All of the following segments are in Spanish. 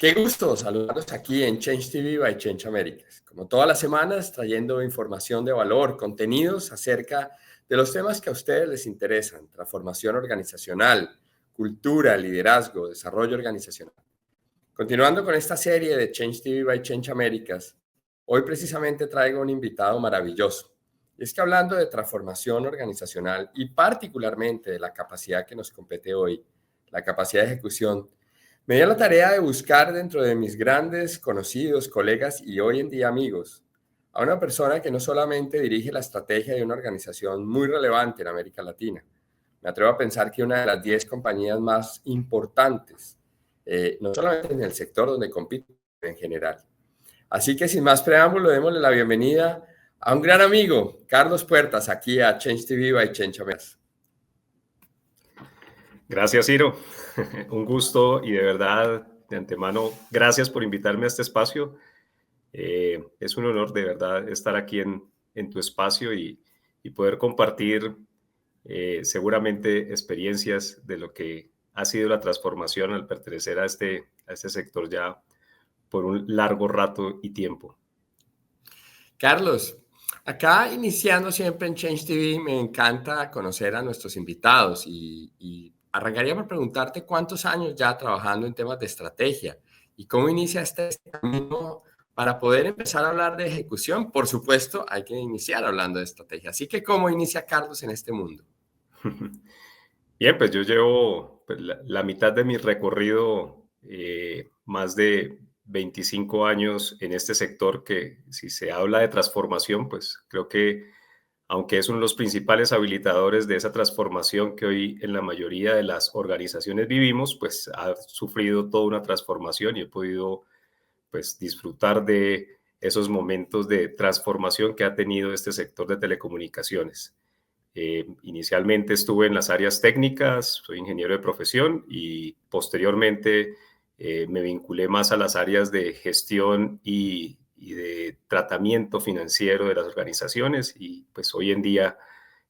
Qué gusto saludarlos aquí en Change TV by Change Americas. Como todas las semanas, trayendo información de valor, contenidos acerca de los temas que a ustedes les interesan: transformación organizacional, cultura, liderazgo, desarrollo organizacional. Continuando con esta serie de Change TV by Change Americas, hoy precisamente traigo un invitado maravilloso. Y es que hablando de transformación organizacional y particularmente de la capacidad que nos compete hoy, la capacidad de ejecución, me dio la tarea de buscar dentro de mis grandes conocidos, colegas y hoy en día amigos, a una persona que no solamente dirige la estrategia de una organización muy relevante en América Latina. Me atrevo a pensar que una de las 10 compañías más importantes, no solamente en el sector donde compite, en general. Así que sin más preámbulo, démosle la bienvenida a un gran amigo, Carlos Puertas, aquí a Change TV by Change Americas. Gracias, Ciro. Un gusto y de verdad, de antemano, gracias por invitarme a este espacio. Es un honor de verdad estar aquí en tu espacio y poder compartir seguramente experiencias de lo que ha sido la transformación al pertenecer a este sector ya por un largo rato y tiempo. Carlos, acá iniciando siempre en Change TV, me encanta conocer a nuestros invitados y arrancaría por preguntarte cuántos años ya trabajando en temas de estrategia y cómo inicia este camino para poder empezar a hablar de ejecución. Por supuesto, hay que iniciar hablando de estrategia. Así que, ¿cómo inicia Carlos en este mundo? Bien, pues yo llevo la mitad de mi recorrido, más de 25 años en este sector que, si se habla de transformación, pues creo que, aunque es uno de los principales habilitadores de esa transformación que hoy en la mayoría de las organizaciones vivimos, pues ha sufrido toda una transformación y he podido pues disfrutar de esos momentos de transformación que ha tenido este sector de telecomunicaciones. Inicialmente estuve en las áreas técnicas, soy ingeniero de profesión y posteriormente me vinculé más a las áreas de gestión y de tratamiento financiero de las organizaciones y pues hoy en día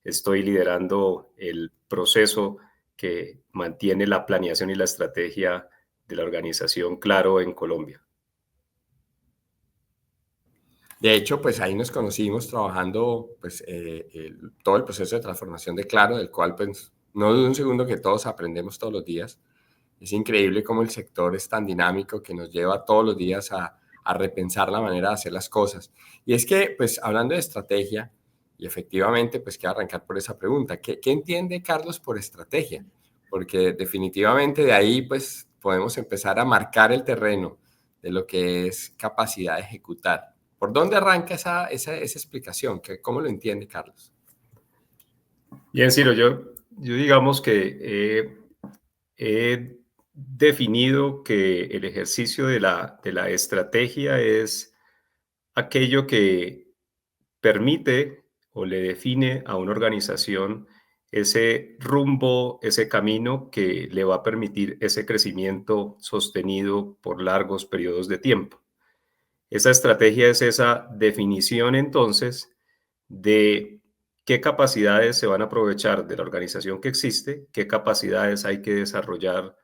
estoy liderando el proceso que mantiene la planeación y la estrategia de la organización Claro en Colombia. De hecho, pues ahí nos conocimos trabajando pues, todo el proceso de transformación de Claro, del cual pues no dudo un segundo que todos aprendemos todos los días. Es increíble cómo el sector es tan dinámico que nos lleva todos los días a repensar la manera de hacer las cosas. Y es que, pues hablando de estrategia, y efectivamente, pues quiero arrancar por esa pregunta. ¿Qué entiende Carlos por estrategia? Porque definitivamente de ahí pues podemos empezar a marcar el terreno de lo que es capacidad de ejecutar. ¿Por dónde arranca esa explicación? ¿Cómo lo entiende Carlos? Bien, Ciro, yo digamos que he definido que el ejercicio de la estrategia es aquello que permite o le define a una organización ese rumbo, ese camino que le va a permitir ese crecimiento sostenido por largos periodos de tiempo. Esa estrategia es esa definición entonces de qué capacidades se van a aprovechar de la organización que existe, qué capacidades hay que desarrollar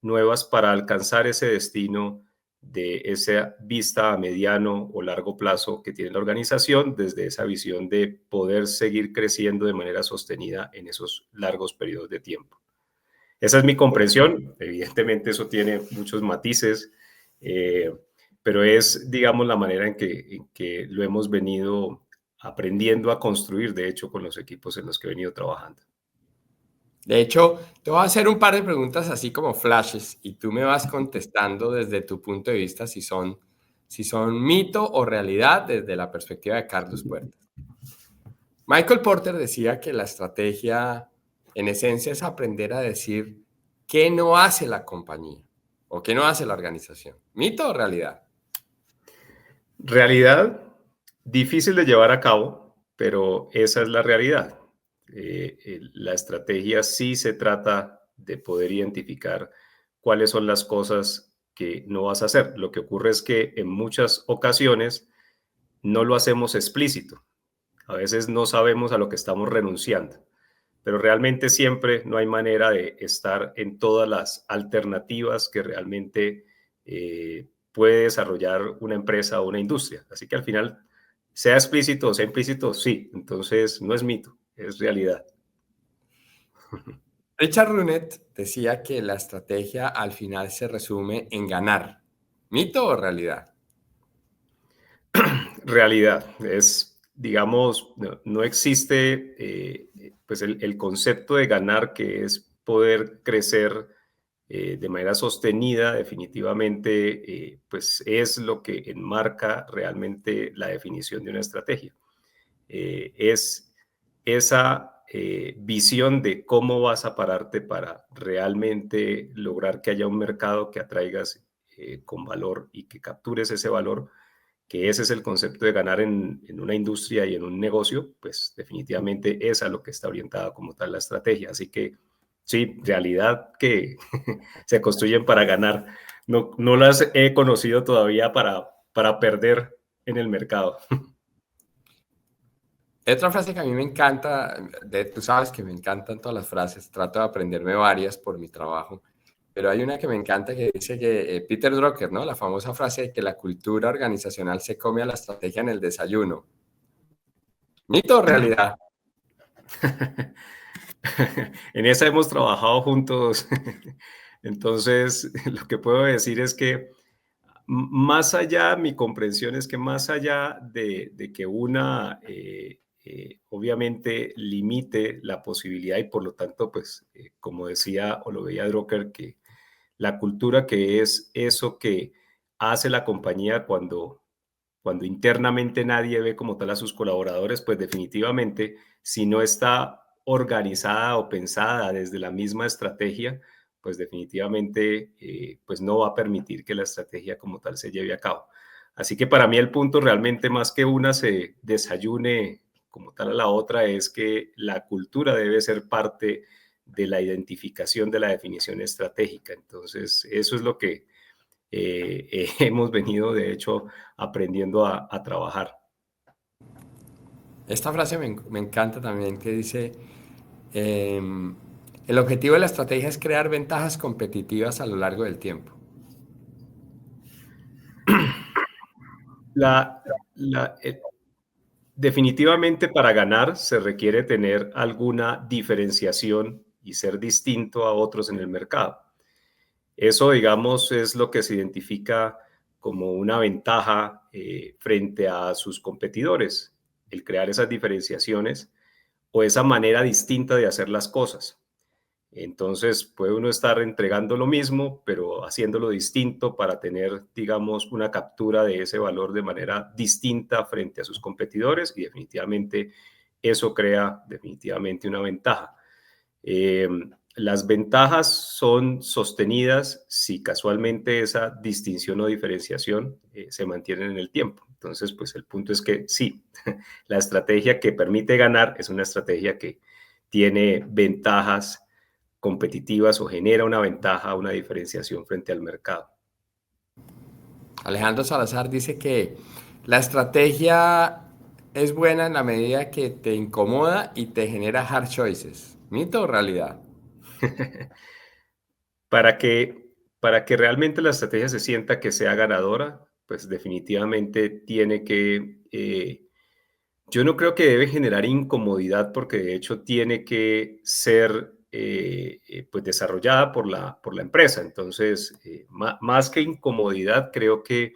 nuevas para alcanzar ese destino de esa vista a mediano o largo plazo que tiene la organización, desde esa visión de poder seguir creciendo de manera sostenida en esos largos periodos de tiempo. Esa es mi comprensión. Evidentemente eso tiene muchos matices, pero es, digamos, la manera en que lo hemos venido aprendiendo a construir, de hecho, con los equipos en los que he venido trabajando. De hecho, te voy a hacer un par de preguntas así como flashes y tú me vas contestando desde tu punto de vista si son mito o realidad desde la perspectiva de Carlos Puertas. Michael Porter decía que la estrategia en esencia es aprender a decir qué no hace la compañía o qué no hace la organización. ¿Mito o realidad? Realidad difícil de llevar a cabo, pero esa es la realidad. La estrategia sí se trata de poder identificar cuáles son las cosas que no vas a hacer. Lo que ocurre es que en muchas ocasiones no lo hacemos explícito. A veces no sabemos a lo que estamos renunciando, pero realmente siempre no hay manera de estar en todas las alternativas que realmente puede desarrollar una empresa o una industria. Así que al final, sea explícito o sea implícito, sí. Entonces, no es mito, es realidad. Richard Runet decía que la estrategia al final se resume en ganar. ¿Mito o realidad? Realidad. Es, digamos, no existe pues el concepto de ganar, que es poder crecer de manera sostenida. Definitivamente, pues es lo que enmarca realmente la definición de una estrategia. Es esa visión de cómo vas a pararte para realmente lograr que haya un mercado que atraigas con valor y que captures ese valor, que ese es el concepto de ganar en una industria y en un negocio. Pues definitivamente es a lo que está orientada como tal la estrategia. Así que sí, realidad que se construyen para ganar. No las he conocido todavía para perder en el mercado. Otra frase que a mí me encanta, tú sabes que me encantan todas las frases, trato de aprenderme varias por mi trabajo, pero hay una que me encanta que dice que Peter Drucker, ¿no? La famosa frase de que la cultura organizacional se come a la estrategia en el desayuno. ¿Mito o realidad? En esa hemos trabajado juntos. Entonces, lo que puedo decir es que más allá, mi comprensión es que más allá de que una, obviamente, limite la posibilidad y por lo tanto, pues, como decía o lo veía Drucker, que la cultura, que es eso que hace la compañía cuando internamente nadie ve como tal a sus colaboradores, pues definitivamente, si no está organizada o pensada desde la misma estrategia, pues definitivamente pues no va a permitir que la estrategia como tal se lleve a cabo. Así que para mí el punto realmente, más que una se desayune como tal a la otra, es que la cultura debe ser parte de la identificación de la definición estratégica. Entonces, eso es lo que hemos venido, de hecho, aprendiendo a trabajar. Esta frase me encanta también que dice, el objetivo de la estrategia es crear ventajas competitivas a lo largo del tiempo. La, la, eh, Definitivamente para ganar se requiere tener alguna diferenciación y ser distinto a otros en el mercado. Eso, digamos, es lo que se identifica como una ventaja frente a sus competidores, el crear esas diferenciaciones o esa manera distinta de hacer las cosas. Entonces puede uno estar entregando lo mismo, pero haciéndolo distinto para tener, digamos, una captura de ese valor de manera distinta frente a sus competidores, y definitivamente eso crea definitivamente una ventaja. Eh, las ventajas son sostenidas si casualmente esa distinción o diferenciación se mantiene en el tiempo. Entonces, pues el punto es que sí, la estrategia que permite ganar es una estrategia que tiene ventajas competitivas o genera una ventaja, una diferenciación frente al mercado. Alejandro Salazar dice que la estrategia es buena en la medida que te incomoda y te genera hard choices. ¿Mito o realidad? para, que, para que realmente la estrategia se sienta que sea ganadora, pues definitivamente tiene que, yo no creo que debe generar incomodidad, porque de hecho tiene que ser pues desarrollada por la empresa. Entonces, más que incomodidad, creo que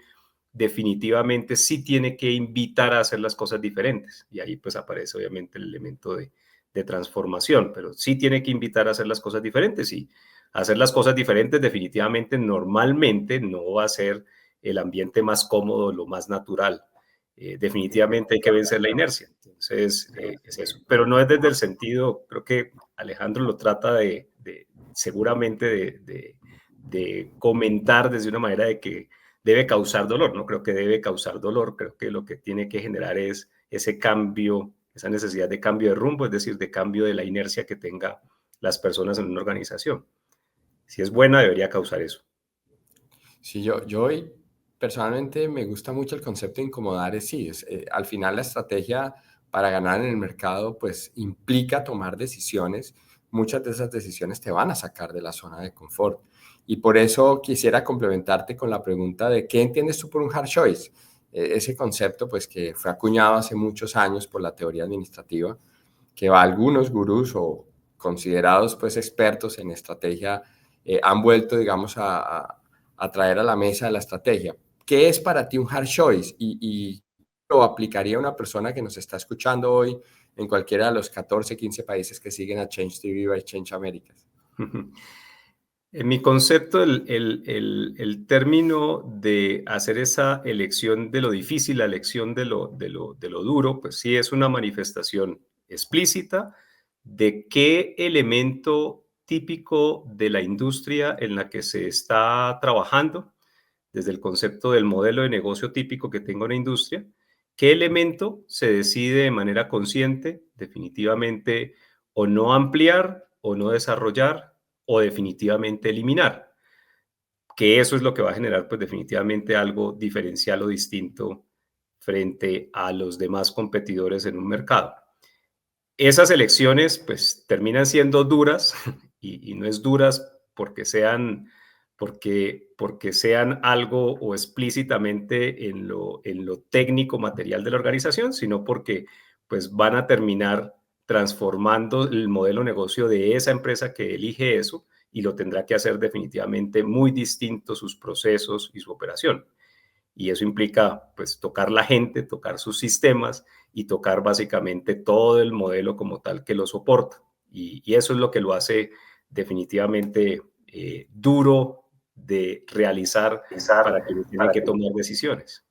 definitivamente sí tiene que invitar a hacer las cosas diferentes. Y ahí pues aparece obviamente el elemento de transformación, pero sí tiene que invitar a hacer las cosas diferentes. Y hacer las cosas diferentes definitivamente normalmente no va a ser el ambiente más cómodo, lo más natural. Definitivamente hay que vencer la inercia. Entonces, es eso. Pero no es desde el sentido, creo que Alejandro lo trata seguramente de comentar desde una manera de que debe causar dolor. No creo que debe causar dolor, creo que lo que tiene que generar es ese cambio, esa necesidad de cambio de rumbo, es decir, de cambio de la inercia que tenga las personas en una organización. Si es buena, debería causar eso. Sí, yo hoy personalmente me gusta mucho el concepto de incomodar, sí, al final la estrategia para ganar en el mercado pues implica tomar decisiones, muchas de esas decisiones te van a sacar de la zona de confort. Y por eso quisiera complementarte con la pregunta de ¿qué entiendes tú por un hard choice? Ese concepto, pues, que fue acuñado hace muchos años por la teoría administrativa, que va algunos gurús o considerados, pues, expertos en estrategia, han vuelto, digamos, a traer a la mesa de la estrategia. ¿Qué es para ti un hard choice? Y lo aplicaría una persona que nos está escuchando hoy en cualquiera de los 14, 15 países que siguen a Change TV by Change Americas. En mi concepto, el término de hacer esa elección de lo difícil, la elección de lo duro, pues sí es una manifestación explícita de qué elemento típico de la industria en la que se está trabajando, desde el concepto del modelo de negocio típico que tenga una industria, qué elemento se decide de manera consciente, definitivamente, o no ampliar o no desarrollar o definitivamente eliminar, que eso es lo que va a generar pues definitivamente algo diferencial o distinto frente a los demás competidores en un mercado. Esas elecciones pues terminan siendo duras y no es duras porque sean algo o explícitamente en lo técnico material de la organización, sino porque pues van a terminar transformando el modelo de negocio de esa empresa que elige eso y lo tendrá que hacer definitivamente muy distinto sus procesos y su operación. Y eso implica pues tocar la gente, tocar sus sistemas y tocar básicamente todo el modelo como tal que lo soporta. Y eso es lo que lo hace definitivamente duro de realizar para quienes tienen que tomar decisiones.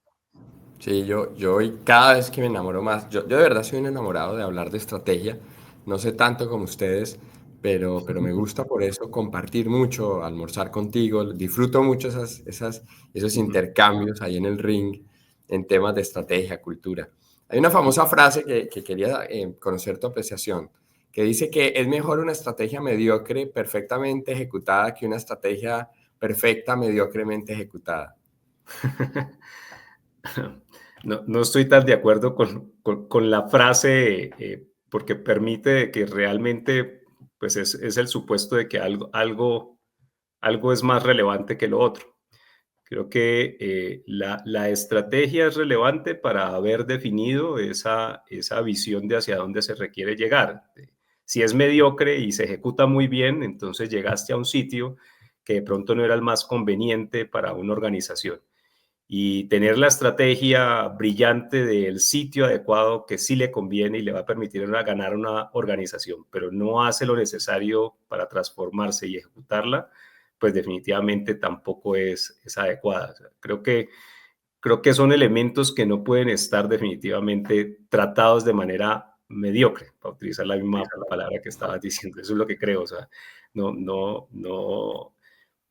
Sí, yo hoy cada vez que me enamoro más, yo de verdad soy un enamorado de hablar de estrategia, no sé tanto como ustedes, pero me gusta por eso compartir mucho, almorzar contigo, disfruto mucho esos intercambios ahí en el ring en temas de estrategia, cultura. Hay una famosa frase que quería conocer tu apreciación, que dice que es mejor una estrategia mediocre perfectamente ejecutada que una estrategia perfecta mediocremente ejecutada. No estoy tan de acuerdo con la frase porque permite que realmente pues es el supuesto de que algo es más relevante que lo otro. Creo que la estrategia es relevante para haber definido esa visión de hacia dónde se requiere llegar. Si es mediocre y se ejecuta muy bien, entonces llegaste a un sitio que de pronto no era el más conveniente para una organización. Y tener la estrategia brillante del sitio adecuado que sí le conviene y le va a permitir ganar una organización, pero no hace lo necesario para transformarse y ejecutarla, pues definitivamente tampoco es adecuada. O sea, creo que son elementos que no pueden estar definitivamente tratados de manera mediocre, para utilizar la misma palabra que estabas diciendo. Eso es lo que creo. O sea, no.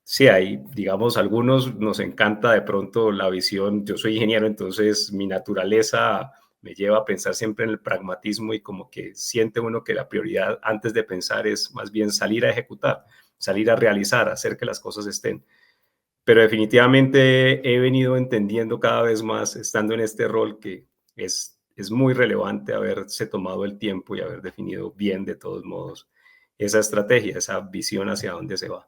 Sí, hay, digamos, algunos nos encanta de pronto la visión. Yo soy ingeniero, entonces mi naturaleza me lleva a pensar siempre en el pragmatismo y como que siente uno que la prioridad antes de pensar es más bien salir a ejecutar, salir a realizar, hacer que las cosas estén. Pero definitivamente he venido entendiendo cada vez más, estando en este rol, que es muy relevante haberse tomado el tiempo y haber definido bien, de todos modos, esa estrategia, esa visión hacia dónde se va.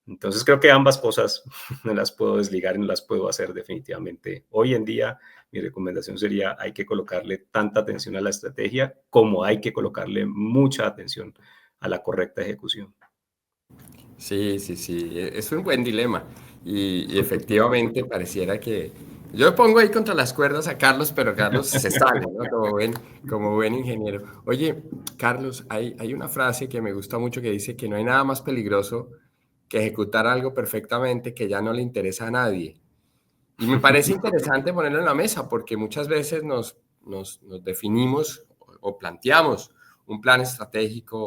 Entonces creo que ambas cosas no las puedo desligar y no las puedo hacer definitivamente. Hoy en día mi recomendación sería hay que colocarle tanta atención a la estrategia como hay que colocarle mucha atención a la correcta ejecución. Sí, sí, sí, es un buen dilema y efectivamente pareciera que yo pongo ahí contra las cuerdas a Carlos, pero Carlos se sale, ¿no? Como buen ingeniero. Oye, Carlos, hay una frase que me gusta mucho que dice que no hay nada más peligroso que ejecutar algo perfectamente que ya no le interesa a nadie. Y me parece interesante ponerlo en la mesa porque muchas veces nos definimos o planteamos un plan estratégico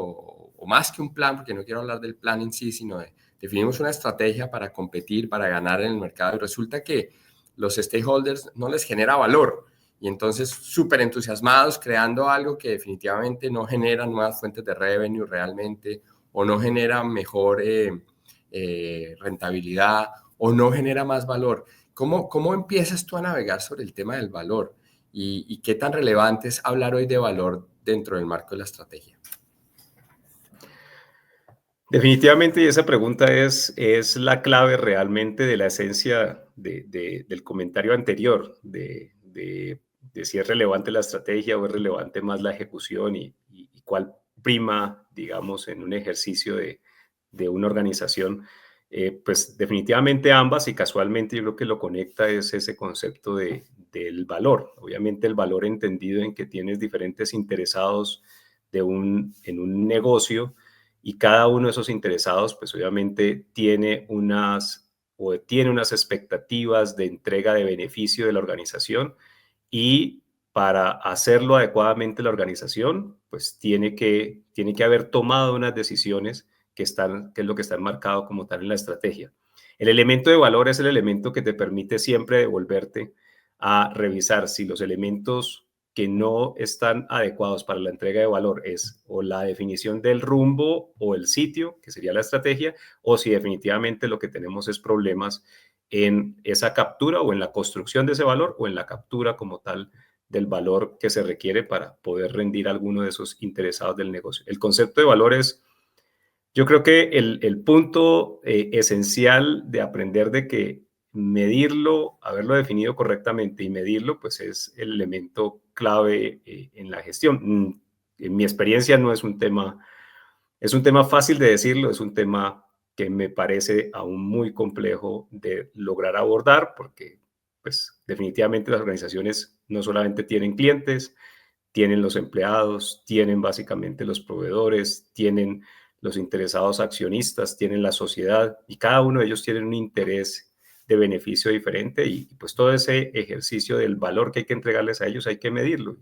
o más que un plan, porque no quiero hablar del plan en sí, sino definimos una estrategia para competir, para ganar en el mercado y resulta que los stakeholders no les genera valor y entonces súper entusiasmados creando algo que definitivamente no genera nuevas fuentes de revenue realmente o no genera mejor rentabilidad o no genera más valor. ¿Cómo empiezas tú a navegar sobre el tema del valor? ¿Y qué tan relevante es hablar hoy de valor dentro del marco de la estrategia? Definitivamente, y esa pregunta es la clave realmente de la esencia del comentario anterior, de si es relevante la estrategia o es relevante más la ejecución y cuál prima, digamos, en un ejercicio de una organización. Pues definitivamente ambas, y casualmente yo creo que lo conecta es ese concepto del valor. Obviamente el valor entendido en que tienes diferentes interesados en un negocio, y cada uno de esos interesados, pues obviamente tiene unas expectativas de entrega de beneficio de la organización, y para hacerlo adecuadamente la organización, pues tiene que haber tomado unas decisiones que es lo que está enmarcado como tal en la estrategia. El elemento de valor es el elemento que te permite siempre devolverte a revisar si los elementos que no están adecuados para la entrega de valor es o la definición del rumbo o el sitio, que sería la estrategia, o si definitivamente lo que tenemos es problemas en esa captura o en la construcción de ese valor o en la captura como tal del valor que se requiere para poder rendir a alguno de esos interesados del negocio. El concepto de valor es, yo creo que el punto esencial de aprender de que medirlo, haberlo definido correctamente y medirlo, pues es el elemento clave en la gestión. En mi experiencia no es un tema fácil de decirlo, es un tema que me parece aún muy complejo de lograr abordar, porque pues definitivamente las organizaciones no solamente tienen clientes, tienen los empleados, tienen básicamente los proveedores, tienen los interesados accionistas, tienen la sociedad, y cada uno de ellos tiene un interés de beneficio diferente, y pues todo ese ejercicio del valor que hay que entregarles a ellos hay que medirlo.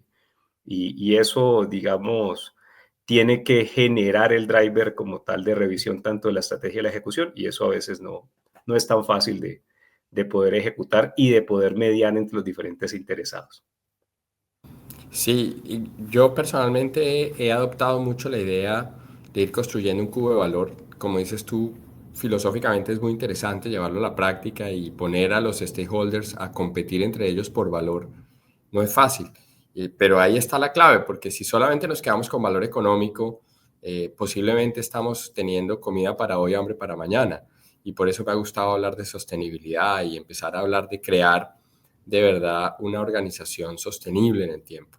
Y eso, digamos, tiene que generar el driver como tal de revisión tanto de la estrategia y la ejecución, y eso a veces no es tan fácil de poder ejecutar y de poder mediar entre los diferentes interesados. Sí, y yo personalmente he adoptado mucho la idea de ir construyendo un cubo de valor. Como dices tú, filosóficamente es muy interesante llevarlo a la práctica y poner a los stakeholders a competir entre ellos por valor. No es fácil, pero ahí está la clave, porque si solamente nos quedamos con valor económico, posiblemente estamos teniendo comida para hoy, hambre para mañana. Y por eso me ha gustado hablar de sostenibilidad y empezar a hablar de crear de verdad una organización sostenible en el tiempo.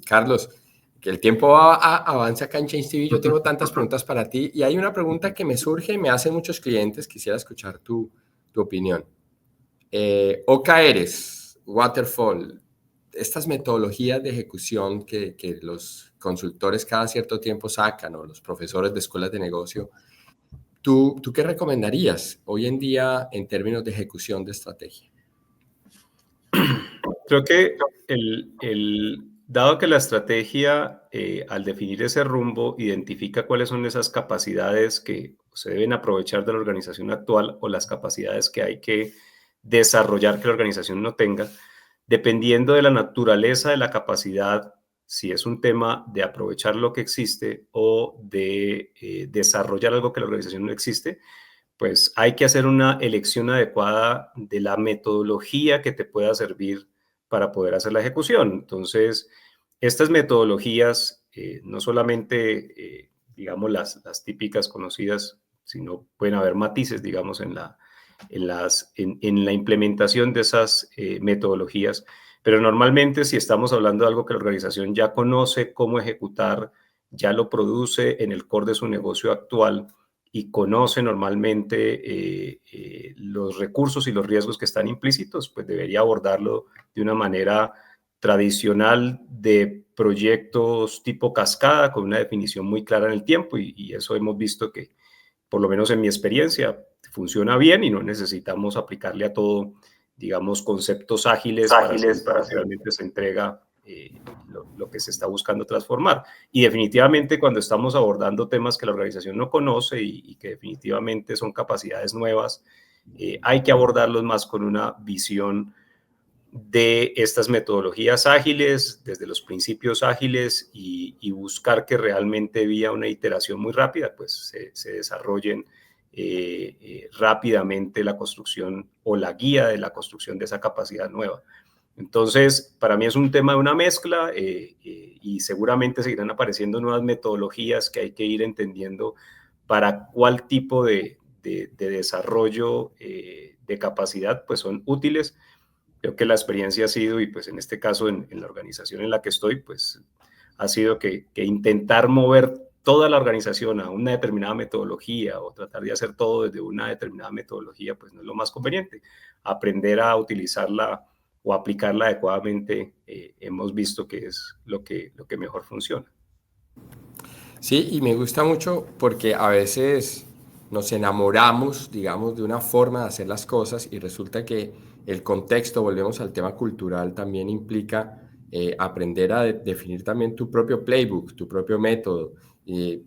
Carlos, que el tiempo avanza acá en Change TV. Yo tengo tantas preguntas para ti y hay una pregunta que me surge y me hacen muchos clientes. Quisiera escuchar tu opinión. OKRs, Waterfall, estas metodologías de ejecución que los consultores cada cierto tiempo sacan o los profesores de escuelas de negocio, ¿tú qué recomendarías hoy en día en términos de ejecución de estrategia? Creo que dado que la estrategia, al definir ese rumbo, identifica cuáles son esas capacidades que se deben aprovechar de la organización actual o las capacidades que hay que desarrollar que la organización no tenga, dependiendo de la naturaleza de la capacidad, si es un tema de aprovechar lo que existe o de desarrollar algo que la organización no existe, pues hay que hacer una elección adecuada de la metodología que te pueda servir para poder hacer la ejecución. Entonces, estas metodologías, no solamente, digamos, las típicas conocidas, sino pueden haber matices, digamos, en la implementación de esas metodologías. Pero normalmente, si estamos hablando de algo que la organización ya conoce cómo ejecutar, ya lo produce en el core de su negocio actual, y conoce normalmente los recursos y los riesgos que están implícitos, pues debería abordarlo de una manera tradicional de proyectos tipo cascada, con una definición muy clara en el tiempo, y eso hemos visto que, por lo menos en mi experiencia, funciona bien y no necesitamos aplicarle a todo, digamos, conceptos ágiles para hacer que realmente se entrega lo que se está buscando transformar. Y definitivamente cuando estamos abordando temas que la organización no conoce y que definitivamente son capacidades nuevas, hay que abordarlos más con una visión de estas metodologías ágiles, desde los principios ágiles, y buscar que realmente vía una iteración muy rápida, pues se desarrollen rápidamente la construcción o la guía de la construcción de esa capacidad nueva. Entonces, para mí es un tema de una mezcla, y seguramente seguirán apareciendo nuevas metodologías que hay que ir entendiendo para cuál tipo de desarrollo de capacidad pues son útiles. Creo que la experiencia ha sido, y pues en este caso en la organización en la que estoy, pues ha sido que intentar mover toda la organización a una determinada metodología o tratar de hacer todo desde una determinada metodología, pues no es lo más conveniente. Aprender a utilizarla o aplicarla adecuadamente, hemos visto que es lo que mejor funciona. Sí, y me gusta mucho porque a veces nos enamoramos, digamos, de una forma de hacer las cosas y resulta que el contexto, volvemos al tema cultural, también implica aprender a definir también tu propio playbook, tu propio método.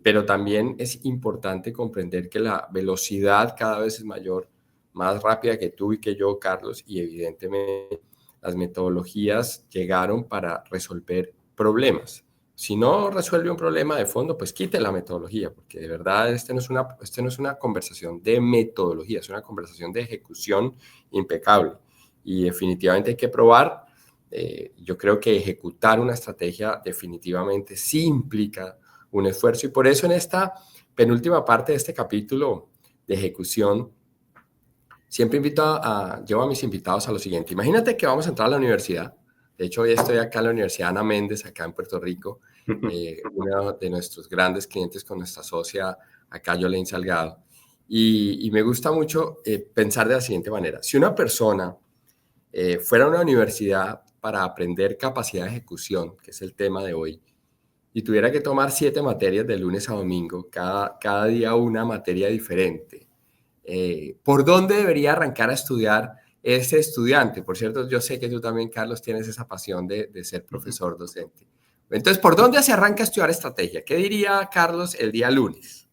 Pero también es importante comprender que la velocidad cada vez es mayor, más rápida que tú y que yo, Carlos, y evidentemente las metodologías llegaron para resolver problemas. Si no resuelve un problema de fondo, pues quite la metodología, porque de verdad este no es una conversación de metodología, es una conversación de ejecución impecable. Y definitivamente hay que probar. Yo creo que ejecutar una estrategia definitivamente sí implica un esfuerzo. Y por eso en esta penúltima parte de este capítulo de ejecución, siempre llevo a mis invitados a lo siguiente. Imagínate que vamos a entrar a la universidad. De hecho, hoy estoy acá en la Universidad Ana Méndez, acá en Puerto Rico, uno de nuestros grandes clientes con nuestra socia acá, Yolene Salgado. Y me gusta mucho pensar de la siguiente manera. Si una persona fuera a una universidad para aprender capacidad de ejecución, que es el tema de hoy, y tuviera que tomar 7 materias de lunes a domingo, cada día una materia diferente, ¿por dónde debería arrancar a estudiar ese estudiante? Por cierto, yo sé que tú también, Carlos, tienes esa pasión de ser profesor docente. Entonces, ¿por dónde se arranca a estudiar estrategia? ¿Qué diría Carlos el día lunes?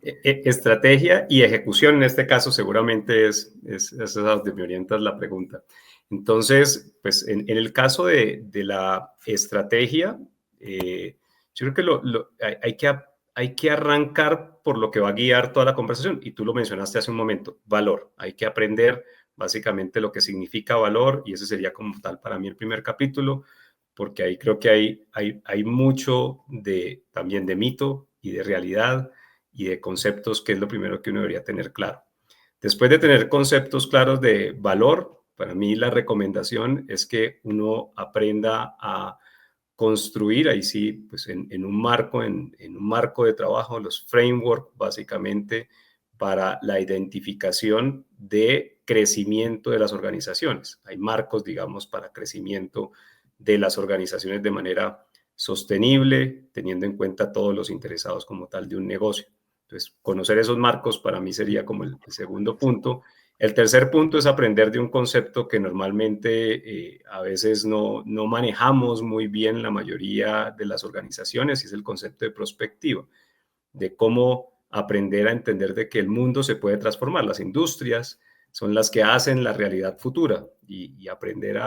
Estrategia y ejecución en este caso seguramente es a donde me orientas la pregunta. Entonces, pues en el caso de la estrategia, yo creo que hay que arrancar por lo que va a guiar toda la conversación. Y tú lo mencionaste hace un momento, valor. Hay que aprender básicamente lo que significa valor y ese sería como tal para mí el primer capítulo, porque ahí creo que hay mucho también de mito y de realidad y de conceptos, que es lo primero que uno debería tener claro. Después de tener conceptos claros de valor, para mí la recomendación es que uno aprenda a construir, ahí sí, pues en un marco de trabajo, los frameworks básicamente para la identificación de crecimiento de las organizaciones. Hay marcos, digamos, para crecimiento de las organizaciones de manera sostenible, teniendo en cuenta todos los interesados como tal de un negocio. Entonces, conocer esos marcos para mí sería como el segundo punto. El tercer punto es aprender de un concepto que normalmente a veces no manejamos muy bien la mayoría de las organizaciones, y es el concepto de prospectiva, de cómo aprender a entender de que el mundo se puede transformar. Las industrias son las que hacen la realidad futura y aprender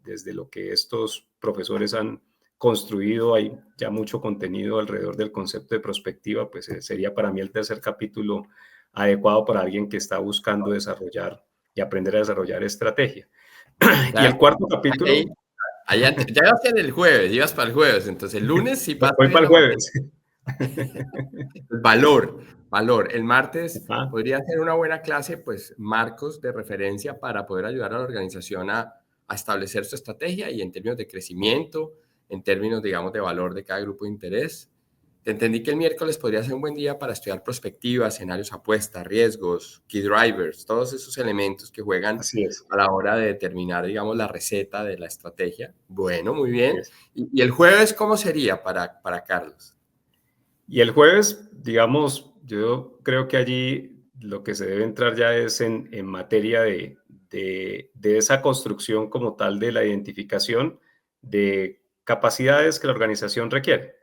desde lo que estos profesores han construido, hay ya mucho contenido alrededor del concepto de prospectiva, pues sería para mí el tercer capítulo adecuado para alguien que está buscando desarrollar y aprender a desarrollar estrategia. Y el cuarto capítulo... Ya vas en el jueves, ibas para el jueves, entonces el lunes sí pasa voy para el jueves. Valor. El martes Ajá. podría ser una buena clase, pues marcos de referencia para poder ayudar a la organización a establecer su estrategia y en términos de crecimiento, en términos, digamos, de valor de cada grupo de interés. Te entendí que el miércoles podría ser un buen día para estudiar perspectiva, escenarios apuestas, riesgos, key drivers, todos esos elementos que juegan Así es. a la hora de determinar, digamos, la receta de la estrategia. Bueno, muy bien. ¿Y el jueves cómo sería para Carlos? Y el jueves, digamos, yo creo que allí lo que se debe entrar ya es en materia de esa construcción como tal de la identificación de capacidades que la organización requiere,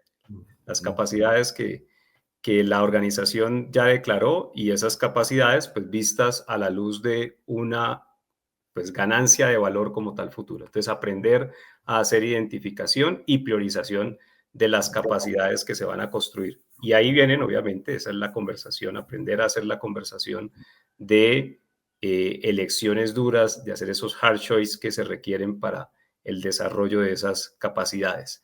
las capacidades que la organización ya declaró y esas capacidades pues vistas a la luz de una pues ganancia de valor como tal futuro. Entonces aprender a hacer identificación y priorización de las capacidades que se van a construir. Y ahí vienen, obviamente, esa es la conversación, aprender a hacer la conversación de elecciones duras, de hacer esos hard choices que se requieren para el desarrollo de esas capacidades.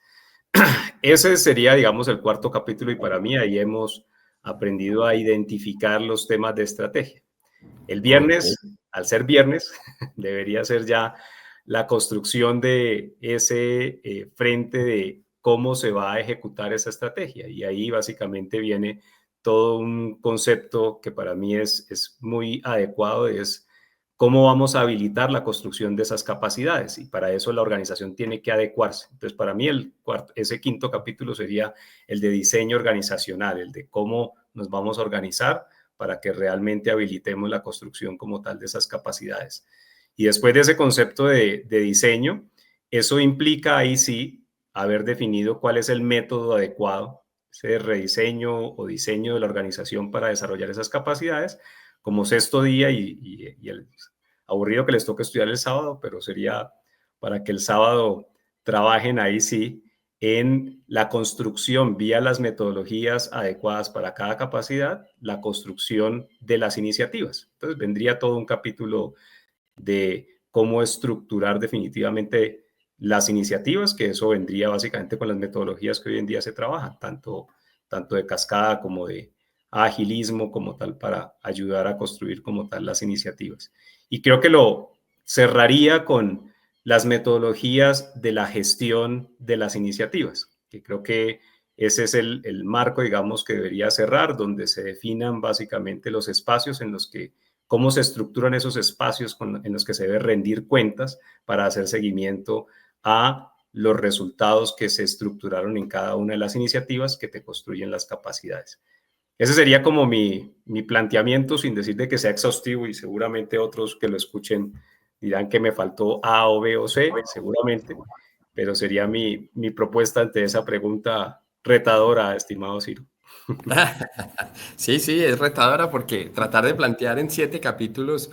Ese sería, digamos, el cuarto capítulo y para mí ahí hemos aprendido a identificar los temas de estrategia. El viernes, Ok. al ser viernes, debería ser ya la construcción de ese frente de cómo se va a ejecutar esa estrategia. Y ahí básicamente viene todo un concepto que para mí es muy adecuado, es cómo vamos a habilitar la construcción de esas capacidades. Y para eso la organización tiene que adecuarse. Entonces, para mí ese quinto capítulo sería el de diseño organizacional, el de cómo nos vamos a organizar para que realmente habilitemos la construcción como tal de esas capacidades. Y después de ese concepto de diseño, eso implica ahí sí haber definido cuál es el método adecuado, ese rediseño o diseño de la organización para desarrollar esas capacidades, como sexto día y el aburrido que les toca estudiar el sábado, pero sería para que el sábado trabajen ahí sí en la construcción vía las metodologías adecuadas para cada capacidad, la construcción de las iniciativas. Entonces vendría todo un capítulo de cómo estructurar definitivamente las iniciativas, que eso vendría básicamente con las metodologías que hoy en día se trabajan, tanto de cascada como de agilismo como tal, para ayudar a construir como tal las iniciativas. Y creo que lo cerraría con las metodologías de la gestión de las iniciativas, que creo que ese es el marco, digamos, que debería cerrar, donde se definan básicamente los espacios en los que, cómo se estructuran esos espacios en los que se debe rendir cuentas para hacer seguimiento a los resultados que se estructuraron en cada una de las iniciativas que te construyen las capacidades. Ese sería como mi planteamiento, sin decir de que sea exhaustivo, y seguramente otros que lo escuchen dirán que me faltó A o B o C, seguramente, pero sería mi propuesta ante esa pregunta retadora, estimado Ciro. Sí, sí, es retadora porque tratar de plantear en 7 capítulos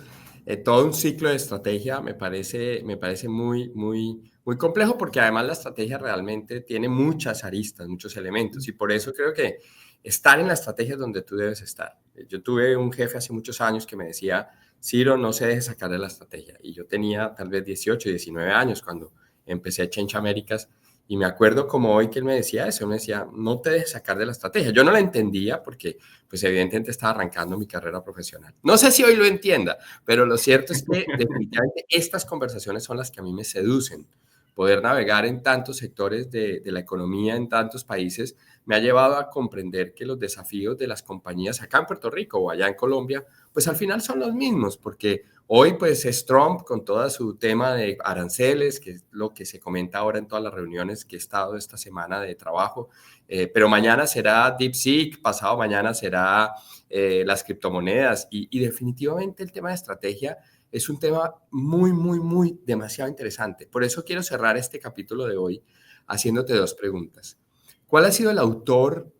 todo un ciclo de estrategia me parece muy, muy, muy complejo porque además la estrategia realmente tiene muchas aristas, muchos elementos y por eso creo que estar en la estrategia es donde tú debes estar. Yo tuve un jefe hace muchos años que me decía, Ciro, no se deje sacar de la estrategia. Y yo tenía tal vez 18, 19 años cuando empecé Change Américas. Y me acuerdo como hoy que él me decía eso, me decía, no te dejes sacar de la estrategia. Yo no la entendía porque, pues evidentemente estaba arrancando mi carrera profesional. No sé si hoy lo entienda, pero lo cierto es que definitivamente estas conversaciones son las que a mí me seducen. Poder navegar en tantos sectores de la economía, en tantos países, me ha llevado a comprender que los desafíos de las compañías acá en Puerto Rico o allá en Colombia, pues al final son los mismos, porque hoy pues es Trump con todo su tema de aranceles, que es lo que se comenta ahora en todas las reuniones que he estado esta semana de trabajo, pero mañana será DeepSeek, pasado mañana será las criptomonedas y definitivamente el tema de estrategia es un tema muy, muy, muy demasiado interesante. Por eso quiero cerrar este capítulo de hoy haciéndote 2 preguntas. ¿Cuál ha sido el autor,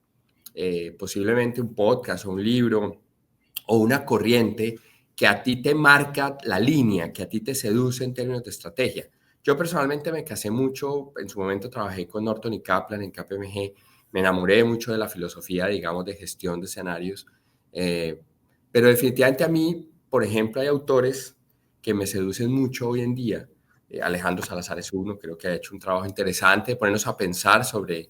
posiblemente un podcast o un libro o una corriente que a ti te marca la línea, que a ti te seduce en términos de estrategia? Yo personalmente me casé mucho, en su momento trabajé con Norton y Kaplan en KPMG, me enamoré mucho de la filosofía, digamos, de gestión de escenarios, pero definitivamente a mí, por ejemplo, hay autores que me seducen mucho hoy en día. Alejandro Salazar es uno, creo que ha hecho un trabajo interesante de ponernos a pensar sobre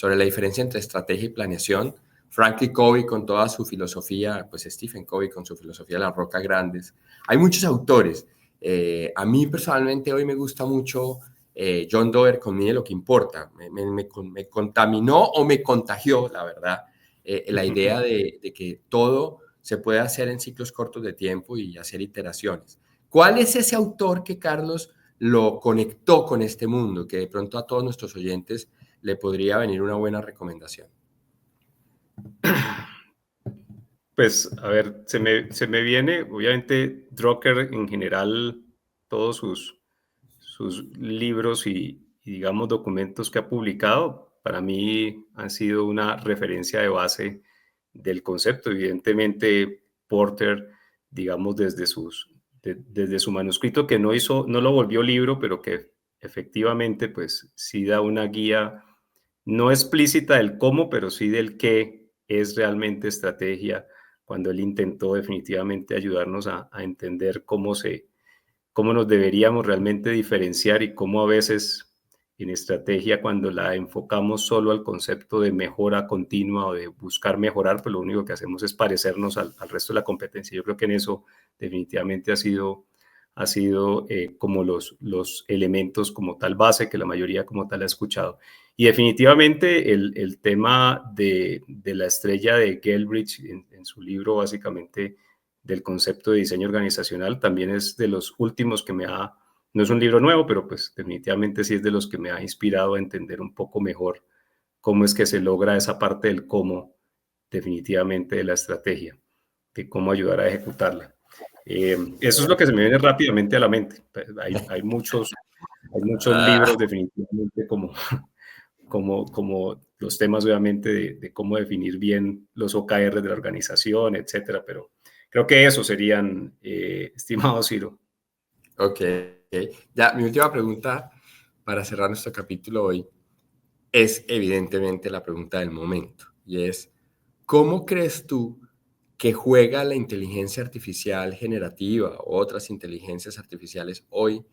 la diferencia entre estrategia y planeación. Franklin Covey con toda su filosofía, pues Stephen Covey con su filosofía de las rocas grandes. Hay muchos autores. A mí personalmente hoy me gusta mucho John Doerr con Mide lo que importa. Me contaminó o me contagió, la verdad, la idea de que todo se puede hacer en ciclos cortos de tiempo y hacer iteraciones. ¿Cuál es ese autor que Carlos lo conectó con este mundo, que de pronto a todos nuestros oyentes le podría venir una buena recomendación? Pues, a ver, se me viene, obviamente, Drucker en general, todos sus libros y, digamos, documentos que ha publicado, para mí han sido una referencia de base del concepto. Evidentemente, Porter, digamos, desde su manuscrito, que no lo volvió libro, pero que efectivamente, pues, sí da una guía no explícita del cómo, pero sí del qué es realmente estrategia, cuando él intentó definitivamente ayudarnos a entender cómo nos deberíamos realmente diferenciar y cómo a veces en estrategia, cuando la enfocamos solo al concepto de mejora continua o de buscar mejorar, pues lo único que hacemos es parecernos al resto de la competencia. Yo creo que en eso definitivamente ha sido como los elementos como tal base que la mayoría como tal ha escuchado. Y definitivamente el tema de la estrella de Galbraith en su libro básicamente del concepto de diseño organizacional también es de los últimos que no es un libro nuevo, pero pues definitivamente sí es de los que me ha inspirado a entender un poco mejor cómo es que se logra esa parte del cómo definitivamente de la estrategia, de cómo ayudar a ejecutarla. Eso es lo que se me viene rápidamente a la mente. Hay muchos libros definitivamente como los temas obviamente de cómo definir bien los OKR de la organización, etcétera, pero creo que eso serían, estimado Ciro. Ok. Ya, mi última pregunta para cerrar nuestro capítulo hoy es evidentemente la pregunta del momento y es, ¿cómo crees tú que juega la inteligencia artificial generativa o otras inteligencias artificiales hoy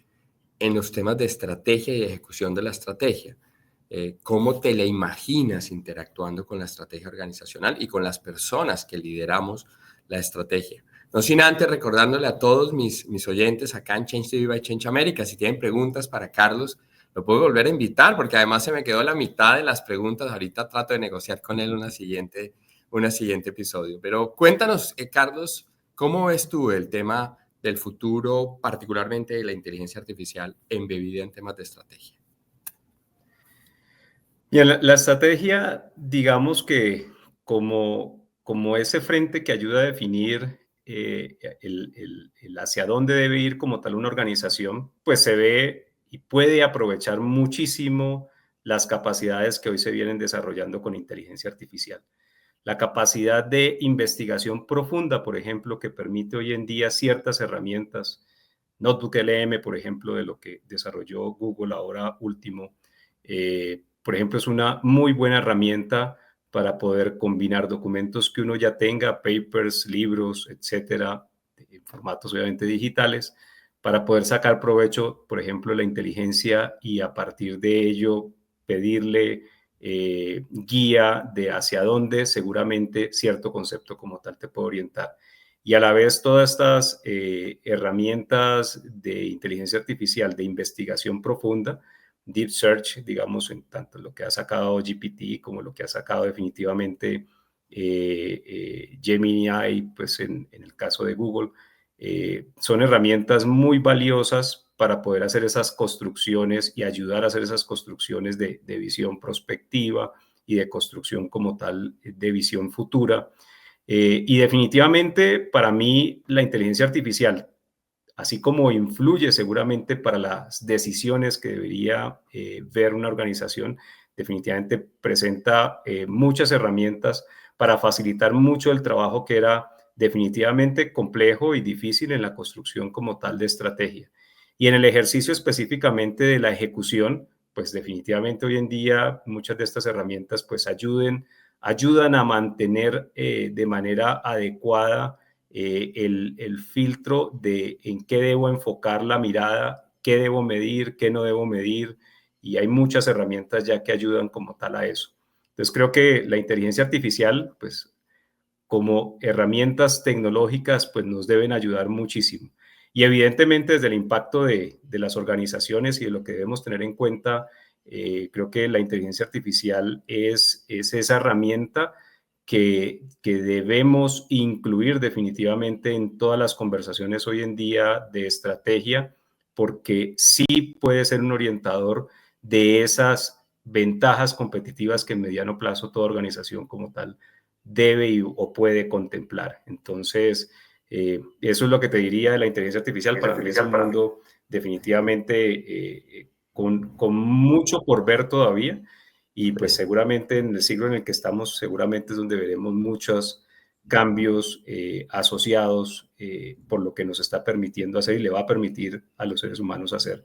en los temas de estrategia y ejecución de la estrategia? ¿Cómo te la imaginas interactuando con la estrategia organizacional y con las personas que lideramos la estrategia? No sin antes recordándole a todos mis oyentes acá en Change TV by Change America, si tienen preguntas para Carlos, lo puedo volver a invitar porque además se me quedó la mitad de las preguntas. Ahorita trato de negociar con él una siguiente episodio. Pero cuéntanos, Carlos, ¿cómo ves tú el tema del futuro, particularmente de la inteligencia artificial embebida en temas de estrategia? Y en la estrategia, digamos que como ese frente que ayuda a definir el hacia dónde debe ir como tal una organización, pues se ve y puede aprovechar muchísimo las capacidades que hoy se vienen desarrollando con inteligencia artificial. La capacidad de investigación profunda, por ejemplo, que permite hoy en día ciertas herramientas, NotebookLM, por ejemplo, de lo que desarrolló Google ahora último, por ejemplo, es una muy buena herramienta para poder combinar documentos que uno ya tenga, papers, libros, etcétera, en formatos obviamente digitales, para poder sacar provecho, por ejemplo, de la inteligencia y a partir de ello pedirle guía de hacia dónde seguramente cierto concepto como tal te puede orientar. Y a la vez todas estas herramientas de inteligencia artificial, de investigación profunda, Deep Search, digamos, en tanto lo que ha sacado GPT como lo que ha sacado definitivamente Gemini, pues en el caso de Google, son herramientas muy valiosas para poder hacer esas construcciones y ayudar a hacer esas construcciones de visión prospectiva y de construcción como tal de visión futura. Y definitivamente para mí la inteligencia artificial, así como influye seguramente para las decisiones que debería ver una organización, definitivamente presenta muchas herramientas para facilitar mucho el trabajo que era definitivamente complejo y difícil en la construcción como tal de estrategia. Y en el ejercicio específicamente de la ejecución, pues definitivamente hoy en día muchas de estas herramientas pues ayudan a mantener de manera adecuada el filtro de en qué debo enfocar la mirada, qué debo medir, qué no debo medir, y hay muchas herramientas ya que ayudan como tal a eso. Entonces creo que la inteligencia artificial, pues como herramientas tecnológicas, pues nos deben ayudar muchísimo. Y evidentemente desde el impacto de las organizaciones y de lo que debemos tener en cuenta, creo que la inteligencia artificial es esa herramienta que debemos incluir definitivamente en todas las conversaciones hoy en día de estrategia, porque sí puede ser un orientador de esas ventajas competitivas que en mediano plazo toda organización como tal debe o puede contemplar. Entonces, eso es lo que te diría de la inteligencia artificial. Para mí es un mundo definitivamente con mucho por ver todavía y pues seguramente en el siglo en el que estamos, seguramente es donde veremos muchos cambios asociados por lo que nos está permitiendo hacer y le va a permitir a los seres humanos hacer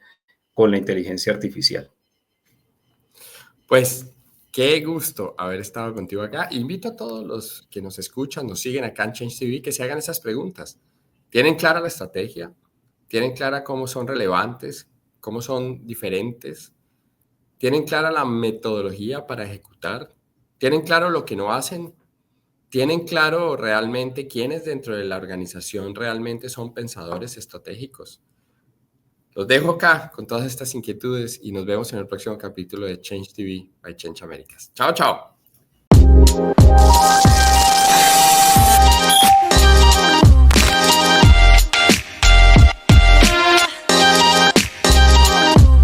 con la inteligencia artificial. Pues qué gusto haber estado contigo acá. Invito a todos los que nos escuchan, nos siguen acá en Change TV, que se hagan esas preguntas. ¿Tienen clara la estrategia? ¿Tienen clara cómo son relevantes? ¿Cómo son diferentes? ¿Tienen clara la metodología para ejecutar? ¿Tienen claro lo que no hacen? ¿Tienen claro realmente quiénes dentro de la organización realmente son pensadores estratégicos? Los dejo acá con todas estas inquietudes y nos vemos en el próximo capítulo de Change TV by Change Americas. Chao, chao.